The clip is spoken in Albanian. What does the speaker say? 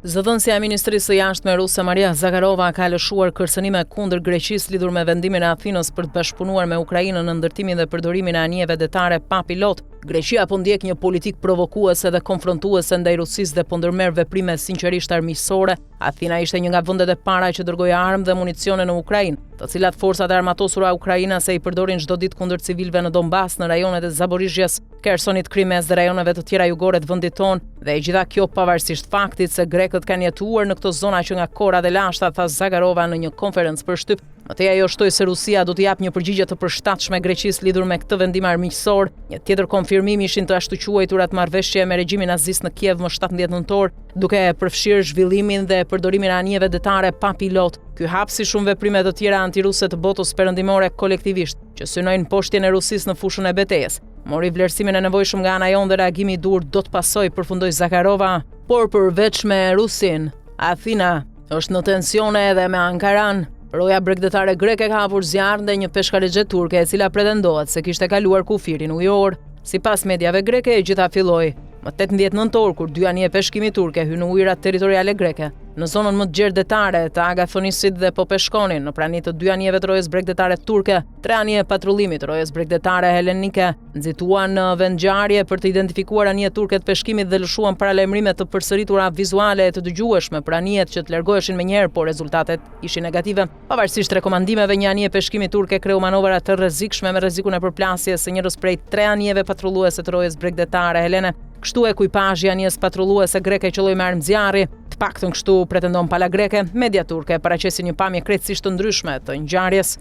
Zëdhënësja e Ministrisë së Jashtme ruse Maria Zakharova ka lëshuar kërcënime kundër Greqisë lidhur me vendimin e Athinës për të bashkëpunuar me Ukrainën në ndërtimin dhe përdorimin e anijeve detare pa pilot. Greqia po ndjek një politikë provokuese dhe konfrontuese ndaj Rusisë dhe po ndërmerr veprime sinqerisht armiqësore. Athina ishte një nga vendet e para që dërgoi armë dhe municione në Ukrainë, të cilat forcat e armatosura ukrainase i përdorin çdo ditë kundër civilëve në Donbas, në rajonet e Zaporizhjes, Kersonit, Krimes dhe rajoneve të tjera jugore të vendit tonë, dhe e gjitha kjo pavarësisht faktit se grekët kanë jetuar në këto zona që nga korat e lashta, tha Zakharova në një konferencë për shtyp. Mëtej ajo shtoi se Rusia do të japë një përgjigje të përshtatshme Greqisë lidhur me këtë vendim armiqësor. Një tjetër konfirmim ishin të ashtu quajturat marrëveshje me regjimin nazist në Kiev më 17 nëntor, duke përfshirë zhvillimin dhe përdorimin e anijeve detare pa pilot. Ky hap si shumë veprime të tjera antiruse të botës perëndimore kolektivisht, që synojnë poshtjen e Rusisë në fushën e betejës. Mori vlerësimin e nevojshëm nga ana jonë dhe reagimi i dur do të pasojë, përfundoi Zakharova. Por përveç me Rusin, Athina është në tensione edhe me Ankaran. Roja bregdetare greke ka hapur zjarr ndaj një peshkarexhe turke e cila pretendohet se kishte kaluar kufirin ujor. Sipas mediave greke, e gjitha filloi më 18 nëntor kur dy anije peshkimi turke hyn në ujërat territoriale greke, në zonën më të gjerëdetare të Agathonisit dhe po peshkonin në prani të dy anijeve të rojës bregdetare turke. 3 anije patrullimit të rojës bregdetare helenike nxituan në vendngjarje për të identifikuar anije turke të peshkimit dhe lëshuan paralajmërime të përsëritura vizuale të dëgjueshme për anijet që të largoheshin menjëherë, por rezultatet ishin negative. Pavarësisht rekomandimeve, një anije peshkimi turke kreu manovra të rrezikshme me rrezikun e përplasjes së njërës prej 3 anijeve patrulluese të rojës bregdetare helene. Kështu e kujpazhi i anijes patrulluese greke qelloi me armë zjarri. Të paktën kështu pretendon pala greke. Media turke paraqesin një pamje krejtësisht të ndryshme të ngjarjes.